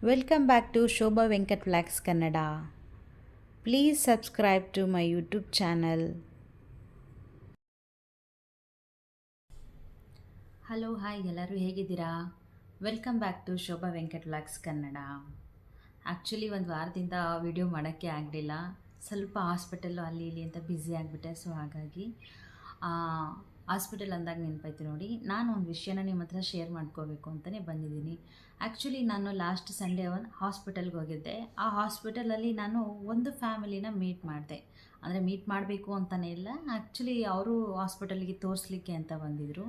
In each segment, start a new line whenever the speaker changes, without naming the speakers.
Welcome back to Shobha Venkat Flags Kannada. Please subscribe to my YouTube channel. Hello hi ಎಲ್ಲರೂ ಹೇಗಿದ್ದೀರಾ? Welcome back to Shobha Venkat vlogs Kannada. Actually ಒಂದು ವಾರದಿಂದ video ಮಾಡೋಕ್ಕೆ ಆಗಲಿಲ್ಲ. ಸ್ವಲ್ಪ ಹಾಸ್ಪಿಟಲ್ಲು ಅಲ್ಲಿ ಇಲ್ಲಿ ಅಂತ ಬ್ಯುಸಿ ಆಗಿಬಿಟ್ಟೆ. ಸೊ ಹಾಗಾಗಿ ಹಾಸ್ಪಿಟಲ್ ಅಂದಾಗ ನೆನಪಾಯ್ತು ನೋಡಿ, ನಾನು ಒಂದು ವಿಷಯನ ನಿಮ್ಮ ಹತ್ರ ಶೇರ್ ಮಾಡ್ಕೋಬೇಕು ಅಂತಲೇ ಬಂದಿದ್ದೀನಿ. ಆ್ಯಕ್ಚುಲಿ ನಾನು ಲಾಸ್ಟ್ ಸಂಡೇ ಒಂದು ಹಾಸ್ಪಿಟಲ್ಗೆ ಹೋಗಿದ್ದೆ. ಆ ಹಾಸ್ಪಿಟಲಲ್ಲಿ ನಾನು ಒಂದು ಫ್ಯಾಮಿಲಿನ ಮೀಟ್ ಮಾಡಿದೆ. ಅಂದರೆ ಮೀಟ್ ಮಾಡಬೇಕು ಅಂತಲೇ ಇಲ್ಲ, ಆ್ಯಕ್ಚುಲಿ ಅವರು ಹಾಸ್ಪಿಟಲ್ಗೆ ತೋರಿಸ್ಲಿಕ್ಕೆ ಅಂತ ಬಂದಿದ್ದರು.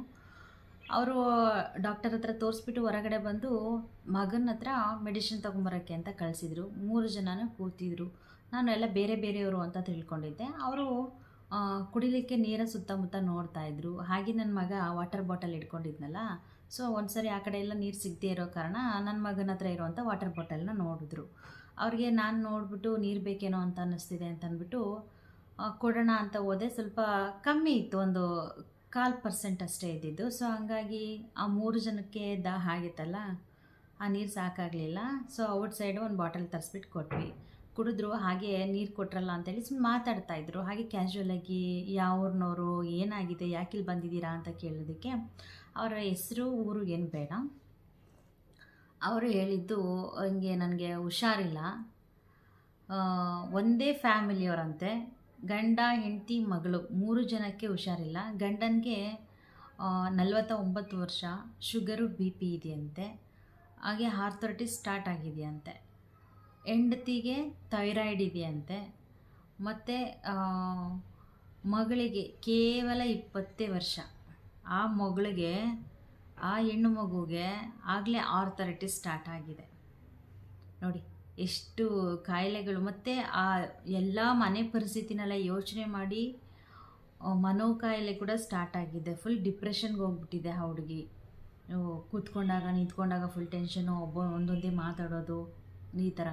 ಅವರು ಡಾಕ್ಟರ್ ಹತ್ರ ತೋರಿಸ್ಬಿಟ್ಟು ಹೊರಗಡೆ ಬಂದು ಮಗನ ಹತ್ರ ಮೆಡಿಸಿನ್ ತೊಗೊಂಬರೋಕ್ಕೆ ಅಂತ ಕಳಿಸಿದ್ರು. 3 ಜನನೂ ಕೂತಿದ್ರು. ನಾನು ಎಲ್ಲ ಬೇರೆ ಬೇರೆಯವರು ಅಂತ ತಿಳ್ಕೊಂಡಿದ್ದೆ. ಅವರು ಕುಡಿಲಿಕ್ಕೆ ನೀರ ಸುತ್ತಮುತ್ತ ನೋಡ್ತಾಯಿದ್ರು. ಹಾಗೆ ನನ್ನ ಮಗ ವಾಟರ್ ಬಾಟಲ್ ಇಟ್ಕೊಂಡಿದ್ನಲ್ಲ, ಸೊ ಒಂದು ಸರಿ ಆ ಕಡೆ ಎಲ್ಲ ನೀರು ಸಿಗದೇ ಇರೋ ಕಾರಣ ನನ್ನ ಮಗನ ಹತ್ರ ಇರೋವಂಥ ವಾಟರ್ ಬಾಟಲ್ನ ನೋಡಿದ್ರು. ಅವ್ರಿಗೆ ನಾನು ನೋಡಿಬಿಟ್ಟು ನೀರು ಬೇಕೇನೋ ಅಂತ ಅನ್ನಿಸ್ತಿದೆ ಅಂತ ಅಂದ್ಬಿಟ್ಟು ಕೊಡೋಣ ಅಂತ ಹೋದೆ. ಸ್ವಲ್ಪ ಕಮ್ಮಿ ಇತ್ತು, ಒಂದು 1/4% ಅಷ್ಟೇ ಇದ್ದಿದ್ದು. ಸೊ ಹಂಗಾಗಿ ಆ 3 ಜನಕ್ಕೆ ಆಗಿತ್ತಲ್ಲ, ಆ ನೀರು ಸಾಕಾಗಲಿಲ್ಲ. ಸೊ ಔಟ್ ಸೈಡು ಒಂದು ಬಾಟಲ್ ತರಿಸ್ಬಿಟ್ಟು ಕೊಟ್ವಿ. ಕುಡಿದ್ರು. ಹಾಗೆ ನೀರು ಕೊಟ್ರಲ್ಲ ಅಂತೇಳಿ ಸುಮ್ಮನೆ ಮಾತಾಡ್ತಾಯಿದ್ರು. ಹಾಗೆ ಕ್ಯಾಶುವಲಾಗಿ ಯಾವೂರಿನವರು, ಏನಾಗಿದೆ, ಯಾಕಿಲ್ಲಿ ಬಂದಿದ್ದೀರಾ ಅಂತ ಕೇಳೋದಕ್ಕೆ ಅವರ ಹೆಸರು ಊರು ಏನು ಬೇಡ, ಅವರು ಹೇಳಿದ್ದು ಹಿಂಗೆ ನನಗೆ ಹುಷಾರಿಲ್ಲ, ಒಂದೇ ಫ್ಯಾಮಿಲಿಯವರಂತೆ, ಗಂಡ ಹೆಂಡತಿ ಮಗಳು 3 ಜನಕ್ಕೆ ಹುಷಾರಿಲ್ಲ. ಗಂಡನಿಗೆ 49 ವರ್ಷ, ಶುಗರು BP ಇದೆಯಂತೆ, ಹಾಗೆ ಆರ್ಥರೈಟಿಸ್ ಸ್ಟಾರ್ಟ್ ಆಗಿದೆಯಂತೆ. ಹೆಂಡತಿಗೆ ಥೈರಾಯ್ಡ್ ಇದೆಯಂತೆ. ಮತ್ತು ಮಗಳಿಗೆ ಕೇವಲ 20 ವರ್ಷ. ಆ ಮಗಳಿಗೆ, ಆ ಹೆಣ್ಣು ಮಗುಗೆ ಆಗಲೇ ಆರ್ಥರೈಟಿಸ್ ಸ್ಟಾರ್ಟ್ ಆಗಿದೆ. ನೋಡಿ ಎಷ್ಟು ಕಾಯಿಲೆಗಳು. ಮತ್ತು ಆ ಎಲ್ಲ ಮನೆ ಪರಿಸ್ಥಿತಿನೆಲ್ಲ ಯೋಚನೆ ಮಾಡಿ ಮನೋಕಾಯಿಲೆ ಕೂಡ ಸ್ಟಾರ್ಟ್ ಆಗಿದೆ. ಫುಲ್ ಡಿಪ್ರೆಷನ್ಗೆ ಹೋಗ್ಬಿಟ್ಟಿದೆ ಆ ಹುಡುಗಿ. ಕೂತ್ಕೊಂಡಾಗ ನಿಂತ್ಕೊಂಡಾಗ ಫುಲ್ ಟೆನ್ಷನು, ಒಂದೊಂದೇ ಮಾತಾಡೋದು ಈ ಥರ.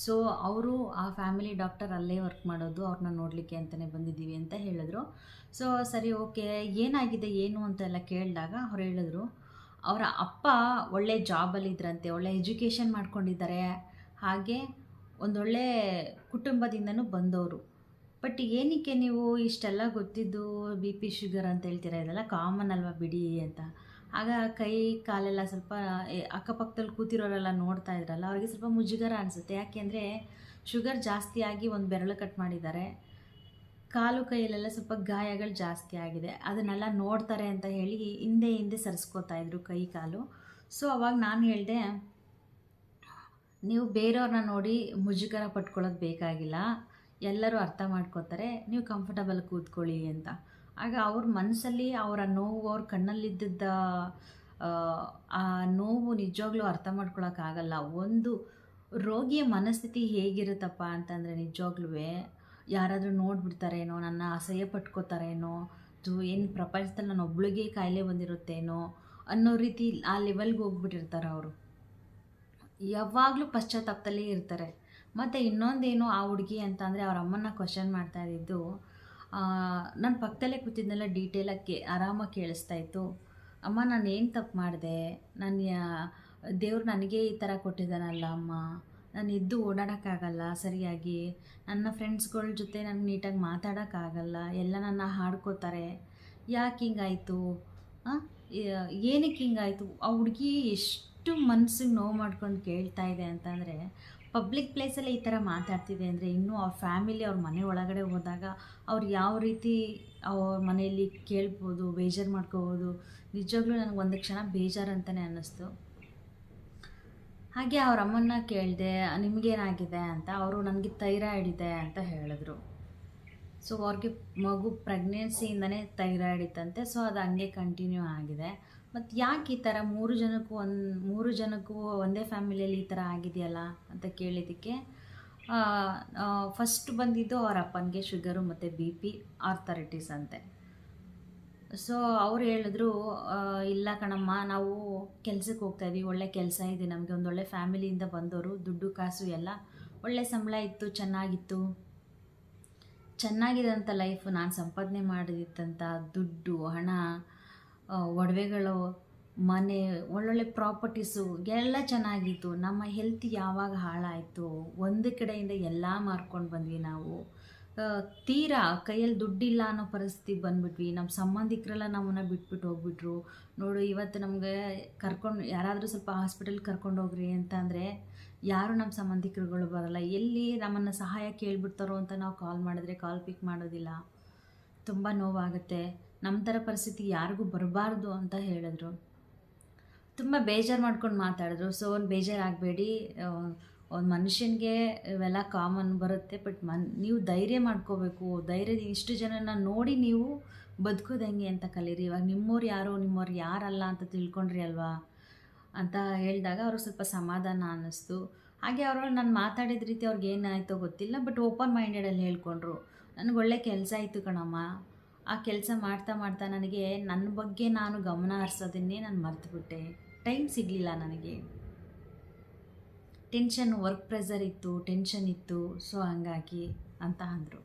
ಸೊ ಅವರು ಆ ಫ್ಯಾಮಿಲಿ ಡಾಕ್ಟರ್ ಅಲ್ಲೇ ವರ್ಕ್ ಮಾಡೋದು, ಅವ್ರನ್ನ ನೋಡಲಿಕ್ಕೆ ಅಂತಲೇ ಬಂದಿದ್ದೀವಿ ಅಂತ ಹೇಳಿದ್ರು. ಸೊ ಸರಿ, ಓಕೆ, ಏನಾಗಿದೆ ಏನು ಅಂತೆಲ್ಲ ಕೇಳಿದಾಗ ಅವ್ರು ಹೇಳಿದ್ರು, ಅವರ ಅಪ್ಪ ಒಳ್ಳೆ ಜಾಬಲ್ಲಿದ್ದರಂತೆ, ಒಳ್ಳೆ ಎಜುಕೇಷನ್ ಮಾಡ್ಕೊಂಡಿದ್ದಾರೆ, ಹಾಗೆ ಒಂದೊಳ್ಳೆ ಕುಟುಂಬದಿಂದನೂ ಬಂದವರು. ಬಟ್ ಏನಕ್ಕೆ ನೀವು ಇಷ್ಟೆಲ್ಲ ಗೊತ್ತಿದ್ದು BP ಶುಗರ್ ಅಂತ ಹೇಳ್ತೀರಾ, ಇದೆಲ್ಲ ಕಾಮನ್ ಅಲ್ವಾ ಬಿಡಿ ಅಂತ. ಆಗ ಕೈ ಕಾಲೆಲ್ಲ ಸ್ವಲ್ಪ ಅಕ್ಕಪಕ್ಕದಲ್ಲಿ ಕೂತಿರೋರೆಲ್ಲ ನೋಡ್ತಾ ಇದ್ರಲ್ಲ, ಅವ್ರಿಗೆ ಸ್ವಲ್ಪ ಮುಜುಗರ ಅನಿಸುತ್ತೆ. ಯಾಕೆಂದರೆ ಶುಗರ್ ಜಾಸ್ತಿ ಆಗಿ ಒಂದು ಬೆರಳು ಕಟ್ ಮಾಡಿದ್ದಾರೆ, ಕಾಲು ಕೈಯಲ್ಲೆಲ್ಲ ಸ್ವಲ್ಪ ಗಾಯಗಳು ಜಾಸ್ತಿ ಆಗಿದೆ. ಅದನ್ನೆಲ್ಲ ನೋಡ್ತಾರೆ ಅಂತ ಹೇಳಿ ಹಿಂದೆ ಸರಿಸ್ಕೋತಾ ಇದ್ರು ಕೈ ಕಾಲು. ಸೊ ಅವಾಗ ನಾನು ಹೇಳಿದೆ, ನೀವು ಬೇರೆಯವ್ರನ್ನ ನೋಡಿ ಮುಜುಗರ ಪಟ್ಕೊಳ್ಳೋದು ಬೇಕಾಗಿಲ್ಲ, ಎಲ್ಲರೂ ಅರ್ಥ ಮಾಡ್ಕೋತಾರೆ, ನೀವು ಕಂಫರ್ಟಬಲ್ ಕೂತ್ಕೊಳ್ಳಿ ಅಂತ. ಆಗ ಅವ್ರ ಮನಸ್ಸಲ್ಲಿ ಅವರ ನೋವು, ಅವ್ರ ಕಣ್ಣಲ್ಲಿದ್ದ ಆ ನೋವು ನಿಜವಾಗ್ಲೂ ಅರ್ಥ ಮಾಡ್ಕೊಳಕ್ಕಾಗಲ್ಲ. ಒಂದು ರೋಗಿಯ ಮನಸ್ಥಿತಿ ಹೇಗಿರುತ್ತಪ್ಪ ಅಂತಂದರೆ, ನಿಜವಾಗ್ಲೂ ಯಾರಾದರೂ ನೋಡಿಬಿಡ್ತಾರೇನೋ, ನನ್ನ ಅಸಹ್ಯ ಪಟ್ಕೋತಾರೇನೋ, ಏನು ಪ್ರಪಂಚದಲ್ಲಿ ನಾನು ಒಬ್ಳಿಗೆ ಕಾಯಿಲೆ ಬಂದಿರುತ್ತೇನೋ ಅನ್ನೋ ರೀತಿ ಆ ಲೆವೆಲ್ಗೆ ಹೋಗ್ಬಿಟ್ಟಿರ್ತಾರೆ ಅವರು. ಯಾವಾಗಲೂ ಪಶ್ಚಾತ್ತಾಪದಲ್ಲೇ ಇರ್ತಾರೆ. ಮತ್ತು ಇನ್ನೊಂದೇನು, ಆ ಹುಡುಗಿ ಅಂತ ಅಂದರೆ ಅವ್ರ ಅಮ್ಮನ್ನ ಕ್ವಶನ್ ಮಾಡ್ತಾ ಇದ್ದಿದ್ದು, ನನ್ನ ಪಕ್ಕದಲ್ಲೇ ಕೂತಿದ್ನೆಲ್ಲ ಡೀಟೇಲಾಗಿ ಆರಾಮಾಗಿ ಕೇಳಿಸ್ತಾ ಇತ್ತು. ಅಮ್ಮ, ನಾನು ಏನು ತಪ್ಪು ಮಾಡಿದೆ, ದೇವ್ರು ನನಗೆ ಈ ಥರ ಕೊಟ್ಟಿದ್ದಾನಲ್ಲ ಅಮ್ಮ, ನಾನು ಎದ್ದು ಓಡಾಡೋಕ್ಕಾಗಲ್ಲ ಸರಿಯಾಗಿ, ನನ್ನ ಫ್ರೆಂಡ್ಸ್ಗಳ ಜೊತೆ ನನಗೆ ನೀಟಾಗಿ ಮಾತಾಡೋಕ್ಕಾಗಲ್ಲ, ಎಲ್ಲ ನನ್ನ ಹಾಡ್ಕೋತಾರೆ, ಯಾಕೆ ಹಿಂಗಾಯಿತು, ಏನಕ್ಕೆ ಹಿಂಗಾಯಿತು. ಆ ಹುಡುಗಿ ಎಷ್ಟು ಮನಸ್ಸಿಗೆ ನೋವು ಮಾಡ್ಕೊಂಡು ಕೇಳ್ತಾ ಇದೆ ಅಂತಂದರೆ, ಪಬ್ಲಿಕ್ ಪ್ಲೇಸಲ್ಲಿ ಈ ಥರ ಮಾತಾಡ್ತಿದೆ ಅಂದರೆ, ಇನ್ನೂ ಅವ್ರ ಫ್ಯಾಮಿಲಿ ಅವ್ರ ಮನೆ ಒಳಗಡೆ ಹೋದಾಗ ಅವ್ರು ಯಾವ ರೀತಿ ಅವ್ರ ಮನೆಯಲ್ಲಿ ಕೇಳ್ಬೋದು, ಬೇಜಾರು ಮಾಡ್ಕೋಬೋದು. ನಿಜವಾಗ್ಲೂ ನನಗೆ ಒಂದು ಕ್ಷಣ ಬೇಜಾರು ಅಂತಲೇ ಅನ್ನಿಸ್ತು. ಹಾಗೆ ಅವ್ರ ಅಮ್ಮನ್ನ ಕೇಳಿದೆ, ನಿಮಗೇನಾಗಿದೆ ಅಂತ. ಅವರು ನನಗೆ ಥೈರಾಯ್ಡ್ ಇದೆ ಅಂತ ಹೇಳಿದ್ರು. ಸೊ ಅವ್ರಿಗೆ ಮಗು ಪ್ರೆಗ್ನೆನ್ಸಿಯಿಂದನೇ ಥೈರಾಯ್ಡ್ ಇತ್ತಂತೆ. ಸೊ ಅದು ಹಂಗೆ ಕಂಟಿನ್ಯೂ ಆಗಿದೆ. ಮತ್ತು ಯಾಕೆ ಈ ಥರ 3 ಜನಕ್ಕೂ ಒಂದೇ ಫ್ಯಾಮಿಲಿಯಲ್ಲಿ ಈ ಥರ ಆಗಿದೆಯಲ್ಲ ಅಂತ ಕೇಳಿದ್ದಕ್ಕೆ, ಫಸ್ಟ್ ಬಂದಿದ್ದು ಅವ್ರ ಅಪ್ಪನಿಗೆ ಶುಗರು ಮತ್ತು BP, ಆರ್ಥರೈಟಿಸ್ ಅಂತೆ. ಸೊ ಅವ್ರು ಹೇಳಿದ್ರು, ಇಲ್ಲ ಕಣಮ್ಮ, ನಾವು ಕೆಲಸಕ್ಕೆ ಹೋಗ್ತಾಯಿದ್ವಿ, ಒಳ್ಳೆ ಕೆಲಸ ಇದೆ ನಮಗೆ, ಒಂದೊಳ್ಳೆ ಫ್ಯಾಮಿಲಿಯಿಂದ ಬಂದವರು, ದುಡ್ಡು ಕಾಸು ಎಲ್ಲ ಒಳ್ಳೆ ಸಂಬಳ ಇತ್ತು, ಚೆನ್ನಾಗಿದಂಥ ಲೈಫು, ನಾನು ಸಂಪಾದನೆ ಮಾಡಿದಂಥ ದುಡ್ಡು, ಹಣ, ಒಡವೆಗಳು, ಮನೆ, ಒಳ್ಳೊಳ್ಳೆ ಪ್ರಾಪರ್ಟೀಸು ಎಲ್ಲ ಚೆನ್ನಾಗಿತ್ತು. ನಮ್ಮ ಹೆಲ್ತ್ ಯಾವಾಗ ಹಾಳಾಯಿತು, ಒಂದು ಕಡೆಯಿಂದ ಎಲ್ಲ ಮಾರ್ಕೊಂಡು ಬಂದ್ವಿ ನಾವು. ತೀರಾ ಕೈಯಲ್ಲಿ ದುಡ್ಡಿಲ್ಲ ಅನ್ನೋ ಪರಿಸ್ಥಿತಿಗೆ ಬಂದುಬಿಟ್ವಿ. ನಮ್ಮ ಸಂಬಂಧಿಕರೆಲ್ಲ ನಮ್ಮನ್ನು ಬಿಟ್ಬಿಟ್ಟು ಹೋಗ್ಬಿಟ್ರು. ನೋಡು, ಇವತ್ತು ನಮಗೆ ಕರ್ಕೊಂಡು ಯಾರಾದರೂ ಸ್ವಲ್ಪ ಹಾಸ್ಪಿಟಲ್ಗೆ ಕರ್ಕೊಂಡು ಹೋಗ್ರಿ ಅಂತಂದರೆ ಯಾರು ನಮ್ಮ ಸಂಬಂಧಿಕರುಗಳು ಬರಲ್ಲ. ಎಲ್ಲಿ ನಮ್ಮನ್ನು ಸಹಾಯ ಕೇಳಿಬಿಡ್ತಾರೋ ಅಂತ ನಾವು ಕಾಲ್ ಮಾಡಿದ್ರೆ ಕಾಲ್ ಪಿಕ್ ಮಾಡೋದಿಲ್ಲ. ತುಂಬ ನೋವಾಗುತ್ತೆ. ನಮ್ಮ ಥರ ಪರಿಸ್ಥಿತಿ ಯಾರಿಗೂ ಬರಬಾರ್ದು ಅಂತ ಹೇಳಿದ್ರು. ತುಂಬ ಬೇಜಾರು ಮಾಡ್ಕೊಂಡು ಮಾತಾಡಿದ್ರು. ಸೊ ಒಂದು ಬೇಜಾರಾಗಬೇಡಿ, ಒಂದು ಮನುಷ್ಯನಿಗೆ ಇವೆಲ್ಲ ಕಾಮನ್ ಬರುತ್ತೆ. ಬಟ್ ನೀವು ಧೈರ್ಯ ಮಾಡ್ಕೋಬೇಕು. ಧೈರ್ಯದ ಇಷ್ಟು ಜನನ ನೋಡಿ ನೀವು ಬದುಕೋದು ಹೆಂಗೆ ಅಂತ ಕಲೀರಿ. ಇವಾಗ ನಿಮ್ಮವ್ರು ಯಾರು, ನಿಮ್ಮವ್ರು ಯಾರಲ್ಲ ಅಂತ ತಿಳ್ಕೊಂಡ್ರಿ ಅಲ್ವಾ ಅಂತ ಹೇಳಿದಾಗ ಅವ್ರಿಗೆ ಸ್ವಲ್ಪ ಸಮಾಧಾನ ಅನ್ನಿಸ್ತು. ಹಾಗೆ ಅವರು ನಾನು ಮಾತಾಡಿದ ರೀತಿ ಅವ್ರಿಗೆ ಏನಾಯಿತೋ ಗೊತ್ತಿಲ್ಲ, ಬಟ್ ಓಪನ್ ಮೈಂಡೆಡಲ್ಲಿ ಹೇಳ್ಕೊಂಡ್ರು. ನನಗೆ ಒಳ್ಳೆ ಕೆಲಸ ಇತ್ತು ಕಣಮ್ಮ, ಆ ಕೆಲಸ ಮಾಡ್ತಾ ಮಾಡ್ತಾ ನನಗೆ ನನ್ನ ಬಗ್ಗೆ ನಾನು ಗಮನ ಹರಿಸೋದನ್ನೇ ನಾನು ಮರ್ತುಬಿಟ್ಟೆ. ಟೈಮ್ ಸಿಗಲಿಲ್ಲ ನನಗೆ. ಟೆನ್ಷನ್, ವರ್ಕ್ ಪ್ರೆಷರ್ ಇತ್ತು, ಟೆನ್ಷನ್ ಇತ್ತು. ಸೊ ಹಂಗಾಗಿ ಅಂತ ಅಂದರು.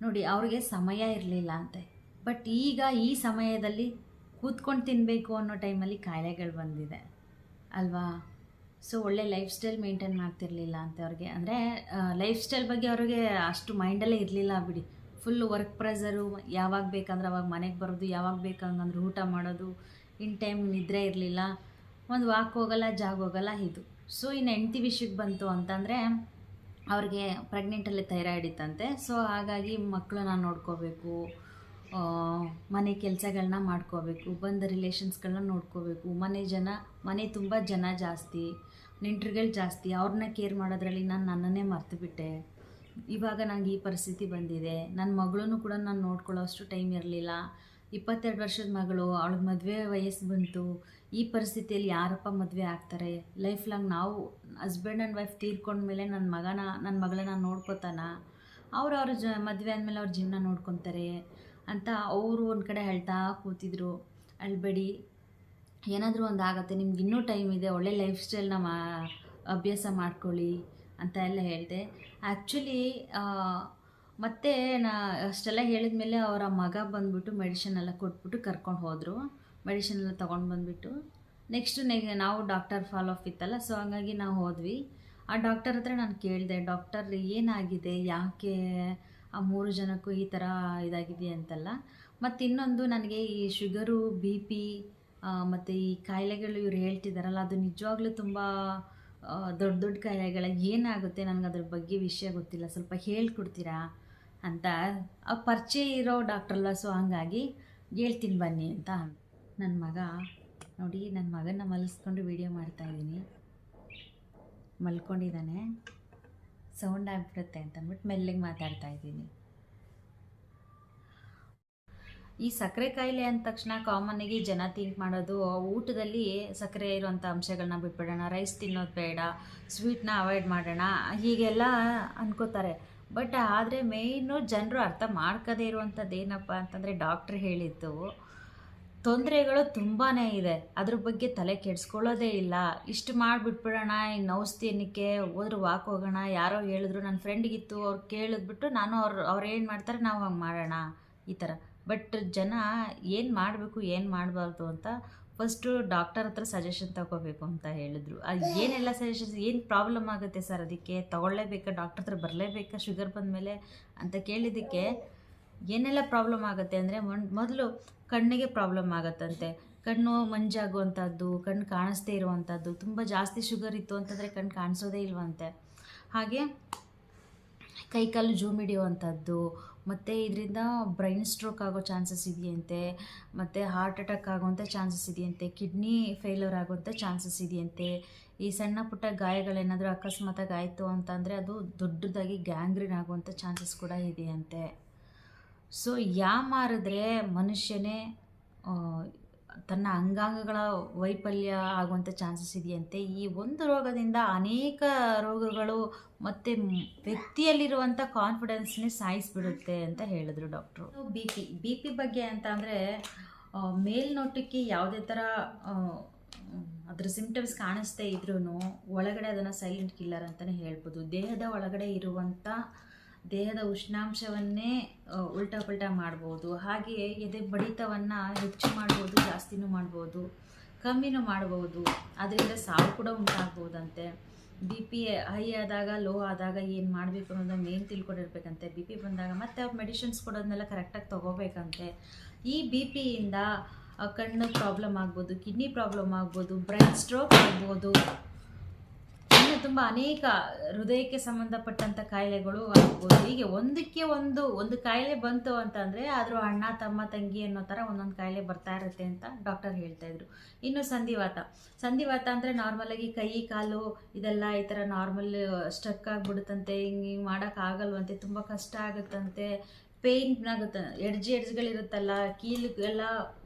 ನೋಡಿ, ಅವ್ರಿಗೆ ಸಮಯ ಇರಲಿಲ್ಲ ಅಂತೆ. ಬಟ್ ಈಗ ಈ ಸಮಯದಲ್ಲಿ ಕೂತ್ಕೊಂಡು ತಿನ್ನಬೇಕು ಅನ್ನೋ ಟೈಮಲ್ಲಿ ಕಾಯಿಲೆಗಳು ಬಂದಿದೆ ಅಲ್ವಾ. ಸೊ ಒಳ್ಳೆ ಲೈಫ್ ಸ್ಟೈಲ್ ಮೇಂಟೈನ್ ಮಾಡ್ತಿರ್ಲಿಲ್ಲ ಅಂತೆ ಅವ್ರಿಗೆ. ಅಂದರೆ ಲೈಫ್ ಸ್ಟೈಲ್ ಬಗ್ಗೆ ಅವ್ರಿಗೆ ಅಷ್ಟು ಮೈಂಡಲ್ಲೇ ಇರಲಿಲ್ಲ ಬಿಡಿ. ಫುಲ್ಲು ವರ್ಕ್ ಪ್ರೆಷರು, ಯಾವಾಗ ಬೇಕಂದ್ರೆ ಅವಾಗ ಮನೆಗೆ ಬರೋದು, ಯಾವಾಗ ಬೇಕಂಗಂದ್ರೆ ಊಟ ಮಾಡೋದು, ಇನ್ ಟೈಮ್ ನಿದ್ರೆ ಇರಲಿಲ್ಲ, ಒಂದು ವಾಕ್ ಹೋಗಲ್ಲ, ಜಾಗ್ ಹೋಗಲ್ಲ ಇದು. ಸೊ ಇನ್ನು ಹೆಂಡ್ತಿ ವಿಷಯಕ್ಕೆ ಬಂತು ಅಂತಂದರೆ ಅವ್ರಿಗೆ ಪ್ರೆಗ್ನೆಂಟಲ್ಲೇ ಥೈರಾಯ್ಡ್ ಇತ್ತಂತೆ. ಸೊ ಹಾಗಾಗಿ ಮಕ್ಕಳನ್ನ ನೋಡ್ಕೋಬೇಕು, ಮನೆ ಕೆಲಸಗಳನ್ನ ಮಾಡ್ಕೋಬೇಕು, ಬಂದ ರಿಲೇಷನ್ಸ್ಗಳನ್ನ ನೋಡ್ಕೋಬೇಕು, ಮನೆ ತುಂಬ ಜನ ಜಾಸ್ತಿ, ನೆಂಟರುಗಳು ಜಾಸ್ತಿ, ಅವ್ರನ್ನ ಕೇರ್ ಮಾಡೋದ್ರಲ್ಲಿ ನಾನು ನನ್ನನ್ನೇ ಮರ್ತುಬಿಟ್ಟೆ. ಇವಾಗ ನನಗೆ ಈ ಪರಿಸ್ಥಿತಿ ಬಂದಿದೆ. ನನ್ನ ಮಗಳೂ ಕೂಡ ನಾನು ನೋಡ್ಕೊಳ್ಳೋ ಅಷ್ಟು ಟೈಮ್ ಇರಲಿಲ್ಲ. 22 ವರ್ಷದ ಮಗಳು, ಅವಳಿಗೆ ಮದುವೆ ವಯಸ್ಸು ಬಂತು. ಈ ಪರಿಸ್ಥಿತಿಯಲ್ಲಿ ಯಾರಪ್ಪ ಮದುವೆ ಆಗ್ತಾರೆ? ಲೈಫ್ ಲಾಂಗ್ ನಾವು ಹಸ್ಬೆಂಡ್ ಆ್ಯಂಡ್ ವೈಫ್ ತೀರ್ಕೊಂಡ್ಮೇಲೆ ನನ್ನ ಮಗಳನ್ನ ನೋಡ್ಕೋತಾನ? ಅವ್ರ ಮದುವೆ ಆದಮೇಲೆ ಅವ್ರ ಜೀವನ ನೋಡ್ಕೊತಾರೆ ಅಂತ ಅವರು ಒಂದು ಕಡೆ ಹೇಳ್ತಾ ಕೂತಿದ್ರು. ಅಳ್ಬೇಡಿ, ಏನಾದರೂ ಒಂದು ಆಗುತ್ತೆ, ನಿಮ್ಗೆ ಇನ್ನೂ ಟೈಮ್ ಇದೆ, ಒಳ್ಳೆ ಲೈಫ್ ಸ್ಟೈಲ್ನ ಅಭ್ಯಾಸ ಮಾಡ್ಕೊಳ್ಳಿ ಅಂತ ಎಲ್ಲ ಹೇಳಿದೆ. ಆ್ಯಕ್ಚುಲಿ ಮತ್ತು ಅಷ್ಟೆಲ್ಲ ಹೇಳಿದ ಮೇಲೆ ಅವರ ಮಗ ಬಂದುಬಿಟ್ಟು ಮೆಡಿಷನ್ ಎಲ್ಲ ಕೊಟ್ಬಿಟ್ಟು ಕರ್ಕೊಂಡು ಹೋದರು. ಮೆಡಿಷನ್ ಎಲ್ಲ ತೊಗೊಂಡು ಬಂದುಬಿಟ್ಟು ನೆಕ್ಸ್ಟು ನಾವು ಡಾಕ್ಟರ್ ಫಾಲೋ ಅಪ್ ಇತ್ತಲ್ಲ, ಸೊ ಹಂಗಾಗಿ ನಾವು ಹೋದ್ವಿ. ಆ ಡಾಕ್ಟರ್ ಹತ್ರ ನಾನು ಕೇಳಿದೆ, ಡಾಕ್ಟರ್ ಏನಾಗಿದೆ, ಯಾಕೆ ಆ 3 ಜನಕ್ಕೂ ಈ ಥರ ಇದಾಗಿದೆ ಅಂತೆಲ್ಲ. ಮತ್ತು ಇನ್ನೊಂದು, ನನಗೆ ಈ ಶುಗರು, BP ಮತ್ತು ಈ ಕಾಯಿಲೆಗಳು ಇವ್ರು ಹೇಳ್ತಿದ್ದಾರಲ್ಲ, ಅದು ನಿಜವಾಗ್ಲೂ ತುಂಬ ದೊಡ್ಡ ದೊಡ್ಡ ಕಾಯಿಲೆಗಳ, ಏನಾಗುತ್ತೆ ನನಗೆ ಅದ್ರ ಬಗ್ಗೆ ವಿಷಯ ಗೊತ್ತಿಲ್ಲ, ಸ್ವಲ್ಪ ಹೇಳ್ಕೊಡ್ತೀರಾ ಅಂತ. ಆ ಪರಿಚಯ ಇರೋ ಡಾಕ್ಟ್ರಲ್ಲ, ಸೊ ಹಂಗಾಗಿ ಹೇಳ್ತೀನಿ ಬನ್ನಿ ಅಂತ. ನನ್ನ ಮಗ ನೋಡಿ, ನನ್ನ ಮಗನ ಮಲಗಿಸ್ಕೊಂಡು ವೀಡಿಯೋ ಮಾಡ್ತಾಯಿದ್ದೀನಿ. ಮಲ್ಕೊಂಡಿದ್ದಾನೆ, ಸೌಂಡ್ ಆಗಿಬಿಡುತ್ತೆ ಅಂತ ಅಂದ್ಬಿಟ್ಟು ಮೆಲ್ಲಿಗೆ ಮಾತಾಡ್ತಾ ಇದ್ದೀನಿ. ಈ ಸಕ್ಕರೆ ಕಾಯಿಲೆ ಅಂದ ತಕ್ಷಣ ಕಾಮನ್ನಾಗಿ ಜನ ಥಿಂಕ್ ಮಾಡೋದು, ಊಟದಲ್ಲಿ ಸಕ್ಕರೆ ಇರುವಂಥ ಅಂಶಗಳನ್ನ ಬಿಟ್ಬಿಡೋಣ, ರೈಸ್ ತಿನ್ನೋದು ಬೇಡ, ಸ್ವೀಟ್ನ ಅವಾಯ್ಡ್ ಮಾಡೋಣ, ಹೀಗೆಲ್ಲ ಅನ್ಕೋತಾರೆ. ಬಟ್ ಆದರೆ ಮೇಯ್ನು ಜನರು ಅರ್ಥ ಮಾಡ್ಕೋದೇ ಇರುವಂಥದ್ದು ಏನಪ್ಪ ಅಂತಂದರೆ, ಡಾಕ್ಟ್ರ್ ಹೇಳಿದ್ದು ತೊಂದರೆಗಳು ತುಂಬಾ ಇದೆ, ಅದ್ರ ಬಗ್ಗೆ ತಲೆ ಕೆಡಿಸ್ಕೊಳ್ಳೋದೇ ಇಲ್ಲ. ಇಷ್ಟು ಮಾಡಿಬಿಟ್ಬಿಡೋಣ, ಇನ್ನು ಔಷಧಿ ಏನಕ್ಕೆ, ಹೋದ್ರೆ ವಾಕ್ ಹೋಗೋಣ, ಯಾರೋ ಹೇಳಿದ್ರು, ನನ್ನ ಫ್ರೆಂಡಿಗಿತ್ತು, ಅವ್ರು ಕೇಳಿದ್ಬಿಟ್ಟು ನಾನು ಅವ್ರು ಏನು ಮಾಡ್ತಾರೆ ನಾವು ಹಂಗೆ ಮಾಡೋಣ ಈ ಥರ. ಬಟ್ ಜನ ಏನು ಮಾಡಬೇಕು, ಏನು ಮಾಡಬಾರ್ದು ಅಂತ ಫಸ್ಟು ಡಾಕ್ಟರ್ ಹತ್ರ ಸಜೆಷನ್ ತೊಗೋಬೇಕು ಅಂತ ಹೇಳಿದ್ರು. ಏನೆಲ್ಲ ಸಜೆಷನ್ಸ್, ಏನು ಪ್ರಾಬ್ಲಮ್ ಆಗುತ್ತೆ ಸರ್, ಅದಕ್ಕೆ ತೊಗೊಳ್ಳೇಬೇಕಾ, ಡಾಕ್ಟರ್ ಹತ್ರ ಬರಲೇಬೇಕಾ ಶುಗರ್ ಬಂದಮೇಲೆ ಅಂತ ಕೇಳಿದ್ದಕ್ಕೆ, ಏನೆಲ್ಲ ಪ್ರಾಬ್ಲಮ್ ಆಗುತ್ತೆ ಅಂದರೆ, ಮೊದಲು ಕಣ್ಣಿಗೆ ಪ್ರಾಬ್ಲಮ್ ಆಗುತ್ತಂತೆ. ಕಣ್ಣು ಮಂಜಾಗುವಂಥದ್ದು, ಕಣ್ಣು ಕಾಣಿಸ್ದೇ ಇರುವಂಥದ್ದು, ತುಂಬ ಜಾಸ್ತಿ ಶುಗರ್ ಇತ್ತು ಅಂತಂದರೆ ಕಣ್ಣು ಕಾಣಿಸೋದೇ ಇಲ್ವಂತೆ. ಹಾಗೆ ಕೈಕಾಲು ಜೂಮ್ ಹಿಡಿಯುವಂಥದ್ದು, ಮತ್ತು ಇದರಿಂದ ಬ್ರೈನ್ ಸ್ಟ್ರೋಕ್ ಆಗೋ ಚಾನ್ಸಸ್ ಇದೆಯಂತೆ, ಮತ್ತು ಹಾರ್ಟ್ ಅಟ್ಯಾಕ್ ಆಗುವಂಥ ಚಾನ್ಸಸ್ ಇದೆಯಂತೆ, ಕಿಡ್ನಿ ಫೇಲ್ಯೂರ್ ಆಗುವಂಥ ಚಾನ್ಸಸ್ ಇದೆಯಂತೆ. ಈ ಸಣ್ಣ ಪುಟ್ಟ ಗಾಯಗಳೇನಾದರೂ ಅಕಸ್ಮಾತಾಗಿ ಆಯಿತು ಅಂತಂದರೆ ಅದು ದೊಡ್ಡದಾಗಿ ಗ್ಯಾಂಗ್ರೀನ್ ಆಗುವಂಥ ಚಾನ್ಸಸ್ ಕೂಡ ಇದೆಯಂತೆ. ಸೊ ಯಾಮಾರಿದ್ರೆ ಮನುಷ್ಯನೇ ತನ್ನ ಅಂಗಾಂಗಗಳ ವೈಫಲ್ಯ ಆಗುವಂಥ ಚಾನ್ಸಸ್ ಇದೆಯಂತೆ. ಈ ಒಂದು ರೋಗದಿಂದ ಅನೇಕ ರೋಗಗಳು ಮತ್ತು ವ್ಯಕ್ತಿಯಲ್ಲಿರುವಂಥ ಕಾನ್ಫಿಡೆನ್ಸ್ನೇ ಸಾಯಿಸಿಬಿಡುತ್ತೆ ಅಂತ ಹೇಳಿದ್ರು ಡಾಕ್ಟ್ರು. ಬಿ ಪಿ ಬಗ್ಗೆ ಅಂತ ಅಂದರೆ, ಮೇಲ್ನೋಟಕ್ಕೆ ಯಾವುದೇ ಥರ ಅದ್ರ ಸಿಂಪ್ಟಮ್ಸ್ ಕಾಣಿಸ್ತೇ ಇದ್ರೂ ಒಳಗಡೆ ಅದನ್ನು ಸೈಲೆಂಟ್ ಕಿಲ್ಲರ್ ಅಂತಲೇ ಹೇಳ್ಬೋದು. ದೇಹದ ಒಳಗಡೆ ಇರುವಂಥ ದೇಹದ ಉಷ್ಣಾಂಶವನ್ನೇ ಉಲ್ಟಾ ಪಲ್ಟಾ ಮಾಡ್ಬೋದು. ಹಾಗೆಯೇ ಎದೆ ಬಡಿತವನ್ನು ಹೆಚ್ಚು ಮಾಡ್ಬೋದು, ಜಾಸ್ತಿನೂ ಮಾಡ್ಬೋದು, ಕಮ್ಮಿನೂ ಮಾಡ್ಬೋದು. ಅದರಿಂದ ಸಾವು ಕೂಡ ಉಂಟಾಗ್ಬೋದಂತೆ. ಬಿ ಪಿ ಹೈ ಆದಾಗ, ಲೋ ಆದಾಗ ಏನು ಮಾಡಬೇಕು ಅನ್ನೋದನ್ನ ಮೇನ್ ತಿಳ್ಕೊಂಡಿರ್ಬೇಕಂತೆ. ಬಿ ಪಿ ಬಂದಾಗ ಮತ್ತೆ ಅವ್ರು ಮೆಡಿಸಿನ್ಸ್ ಕೊಡೋದನ್ನೆಲ್ಲ ಕರೆಕ್ಟಾಗಿ ತೊಗೋಬೇಕಂತೆ. ಈ ಬಿ ಪಿಯಿಂದ ಕಣ್ಣು ಪ್ರಾಬ್ಲಮ್ ಆಗ್ಬೋದು, ಕಿಡ್ನಿ ಪ್ರಾಬ್ಲಮ್ ಆಗ್ಬೋದು, ಬ್ರೈನ್ ಸ್ಟ್ರೋಕ್ ಆಗ್ಬೋದು, ಇನ್ನು ತುಂಬ ಅನೇಕ ಹೃದಯಕ್ಕೆ ಸಂಬಂಧಪಟ್ಟಂಥ ಕಾಯಿಲೆಗಳು ಆಗ್ಬೋದು. ಹೀಗೆ ಒಂದಕ್ಕೆ ಒಂದು ಕಾಯಿಲೆ ಬಂತು ಅಂತಂದರೆ ಆದರೂ ಅಣ್ಣ ತಮ್ಮ ತಂಗಿ ಅನ್ನೋ ಥರ ಒಂದೊಂದು ಕಾಯಿಲೆ ಬರ್ತಾ ಇರುತ್ತೆ ಅಂತ ಡಾಕ್ಟರ್ ಹೇಳ್ತಾಯಿದ್ರು. ಇನ್ನು ಸಂಧಿವಾತ ಅಂದರೆ ನಾರ್ಮಲಾಗಿ ಕೈ ಕಾಲು ಇದೆಲ್ಲ ಈ ಥರ ನಾರ್ಮಲ್ ಸ್ಟಕ್ ಆಗಿಬಿಡುತ್ತಂತೆ, ಹಿಂಗೆ ಮಾಡೋಕ್ಕಾಗಲ್ವಂತೆ, ತುಂಬ ಕಷ್ಟ ಆಗುತ್ತಂತೆ, ಪೇಯ್ನ್ ಆಗುತ್ತೆ, ಎಡ್ಜ್ಗಳಿರುತ್ತಲ್ಲ ಕೀಲಿಗೆಲ್ಲ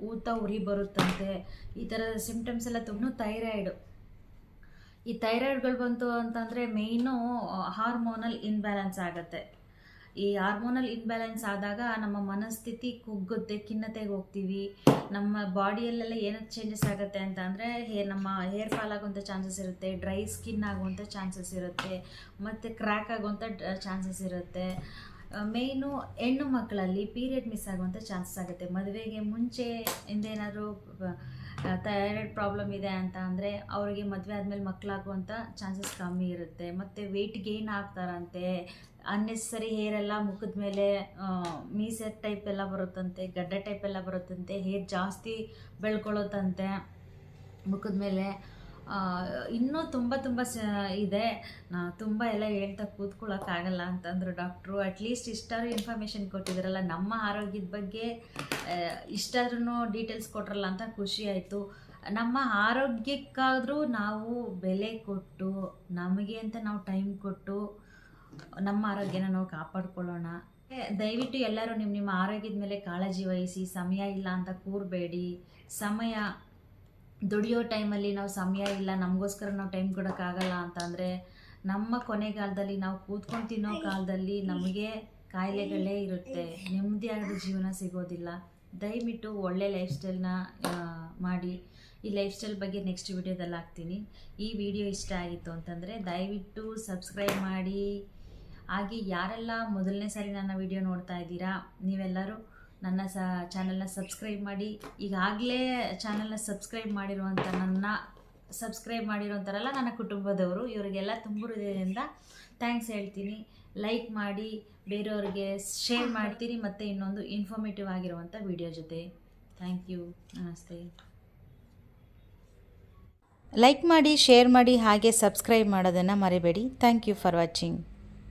ಊತ ಉರಿ ಬರುತ್ತಂತೆ. ಈ ಥರ ಸಿಮ್ಟಮ್ಸ್ ಎಲ್ಲ ತುಂಬ ಈ ಥೈರಾಯ್ಡ್ಗಳು ಬಂತು ಅಂತಂದರೆ ಮೇಯ್ನು ಹಾರ್ಮೋನಲ್ ಇನ್ಬ್ಯಾಲೆನ್ಸ್ ಆಗುತ್ತೆ. ಈ ಹಾರ್ಮೋನಲ್ ಇನ್ಬ್ಯಾಲೆನ್ಸ್ ಆದಾಗ ನಮ್ಮ ಮನಸ್ಥಿತಿ ಕುಗ್ಗುತ್ತೆ, ಖಿನ್ನತೆಗೆ ಹೋಗ್ತೀವಿ. ನಮ್ಮ ಬಾಡಿಯಲ್ಲೆಲ್ಲ ಏನಕ್ಕೆ ಚೇಂಜಸ್ ಆಗುತ್ತೆ ಅಂತ ಅಂದರೆ ನಮ್ಮ ಹೇರ್ ಫಾಲ್ ಆಗುವಂಥ ಚಾನ್ಸಸ್ ಇರುತ್ತೆ, ಡ್ರೈ ಸ್ಕಿನ್ ಆಗುವಂಥ ಚಾನ್ಸಸ್ ಇರುತ್ತೆ, ಮತ್ತು ಕ್ರ್ಯಾಕ್ ಆಗುವಂಥ ಚಾನ್ಸಸ್ ಇರುತ್ತೆ. ಮೇಯ್ನು ಹೆಣ್ಣು ಮಕ್ಕಳಲ್ಲಿ ಪೀರಿಯಡ್ ಮಿಸ್ ಆಗುವಂಥ ಚಾನ್ಸಸ್ ಆಗುತ್ತೆ. ಮದುವೆಗೆ ಮುಂಚೆ ಇಂದೇನಾದರೂ ಥೈರಾಯ್ಡ್ ಪ್ರಾಬ್ಲಮ್ ಇದೆ ಅಂತ ಅಂದರೆ ಅವರಿಗೆ ಮದುವೆ ಆದಮೇಲೆ ಮಕ್ಕಳಾಗುವಂಥ ಚಾನ್ಸಸ್ ಕಮ್ಮಿ ಇರುತ್ತೆ. ಮತ್ತು ವೆಯ್ಟ್ ಗೇನ್ ಆಗ್ತಾರಂತೆ, ಅನ್ನೆಸರಿ ಹೇರ್ ಎಲ್ಲ ಮುಖದ ಮೇಲೆ ಮೀಸೆ ಟೈಪ್ ಎಲ್ಲ ಬರುತ್ತಂತೆ, ಗಡ್ಡೆ ಟೈಪ್ ಎಲ್ಲ ಬರುತ್ತಂತೆ, ಹೇರ್ ಜಾಸ್ತಿ ಬೆಳ್ಕೊಳ್ಳುತ್ತಂತೆ ಮುಖದ ಮೇಲೆ. ಇನ್ನೂ ತುಂಬ ಇದೆ. ತುಂಬ ಎಲ್ಲ ಹೇಳ್ತಾ ಕೂತ್ಕೊಳ್ಳೋಕ್ಕಾಗಲ್ಲ ಅಂತಂದರು ಡಾಕ್ಟ್ರು. ಅಟ್ಲೀಸ್ಟ್ ಇಷ್ಟಾದ್ರೂ ಇನ್ಫಾರ್ಮೇಷನ್ ಕೊಟ್ಟಿದ್ದಾರಲ್ಲ, ನಮ್ಮ ಆರೋಗ್ಯದ ಬಗ್ಗೆ ಇಷ್ಟಾದ್ರೂ ಡೀಟೇಲ್ಸ್ ಕೊಟ್ರಲ್ಲ ಅಂತ ಖುಷಿ ಆಯಿತು. ನಮ್ಮ ಆರೋಗ್ಯಕ್ಕಾದರೂ ನಾವು ಬೆಲೆ ಕೊಟ್ಟು, ನಮಗೆ ಅಂತ ನಾವು ಟೈಮ್ ಕೊಟ್ಟು ನಮ್ಮ ಆರೋಗ್ಯನ ನಾವು ಕಾಪಾಡ್ಕೊಳ್ಳೋಣ. ದಯವಿಟ್ಟು ಎಲ್ಲರೂ ನಿಮ್ಮ ಆರೋಗ್ಯದ ಮೇಲೆ ಕಾಳಜಿ ವಹಿಸಿ. ಸಮಯ ಇಲ್ಲ ಅಂತ ಕೂರಬೇಡಿ. ದುಡಿಯೋ ಟೈಮಲ್ಲಿ ನಾವು ಸಮಯ ಇಲ್ಲ, ನಮಗೋಸ್ಕರ ನಾವು ಟೈಮ್ ಕೊಡೋಕ್ಕಾಗಲ್ಲ ಅಂತಂದರೆ ನಮ್ಮ ಕೊನೆಗಾಲದಲ್ಲಿ ನಾವು ಕೂತ್ಕೊಂಡು ತಿನ್ನೋ ಕಾಲದಲ್ಲಿ ನಮಗೆ ಕಾಯಿಲೆಗಳೇ ಇರುತ್ತೆ, ನೆಮ್ಮದಿಯಾದ ಜೀವನ ಸಿಗೋದಿಲ್ಲ. ದಯವಿಟ್ಟು ಒಳ್ಳೆ ಲೈಫ್ ಸ್ಟೈಲ್ನ ಮಾಡಿ. ಈ ಲೈಫ್ ಸ್ಟೈಲ್ ಬಗ್ಗೆ ನೆಕ್ಸ್ಟ್ ವಿಡಿಯೋದಲ್ಲಿ ಹಾಕ್ತೀನಿ. ಈ ವಿಡಿಯೋ ಇಷ್ಟ ಆಗಿತ್ತು ಅಂತಂದರೆ ದಯವಿಟ್ಟು ಸಬ್ಸ್ಕ್ರೈಬ್ ಮಾಡಿ. ಹಾಗೆ ಯಾರೆಲ್ಲ ಮೊದಲನೇ ಸಾರಿ ನನ್ನ ವಿಡಿಯೋ ನೋಡ್ತಾ ಇದ್ದೀರಾ ನೀವೆಲ್ಲರೂ ನನ್ನ ಚಾನಲ್ನ ಸಬ್ಸ್ಕ್ರೈಬ್ ಮಾಡಿ. ಈಗಾಗಲೇ ಚಾನಲ್ನ ಸಬ್ಸ್ಕ್ರೈಬ್ ಮಾಡಿರೋಂಥರಲ್ಲ ನನ್ನ ಕುಟುಂಬದವರು, ಇವರಿಗೆಲ್ಲ ತುಂಬ ಹೃದಯದಿಂದ ಥ್ಯಾಂಕ್ಸ್ ಹೇಳ್ತೀನಿ. ಲೈಕ್ ಮಾಡಿ, ಬೇರೆಯವ್ರಿಗೆ ಶೇರ್ ಮಾಡ್ತೀರಿ, ಮತ್ತು ಇನ್ನೊಂದು ಇನ್ಫಾರ್ಮೇಟಿವ್ ಆಗಿರುವಂಥ ವಿಡಿಯೋ ಜೊತೆ. ಥ್ಯಾಂಕ್ ಯು, ನಮಸ್ತೆ.
ಲೈಕ್ ಮಾಡಿ, ಶೇರ್ ಮಾಡಿ, ಹಾಗೆ ಸಬ್ಸ್ಕ್ರೈಬ್ ಮಾಡೋದನ್ನು ಮರಿಬೇಡಿ. Thank you for watching.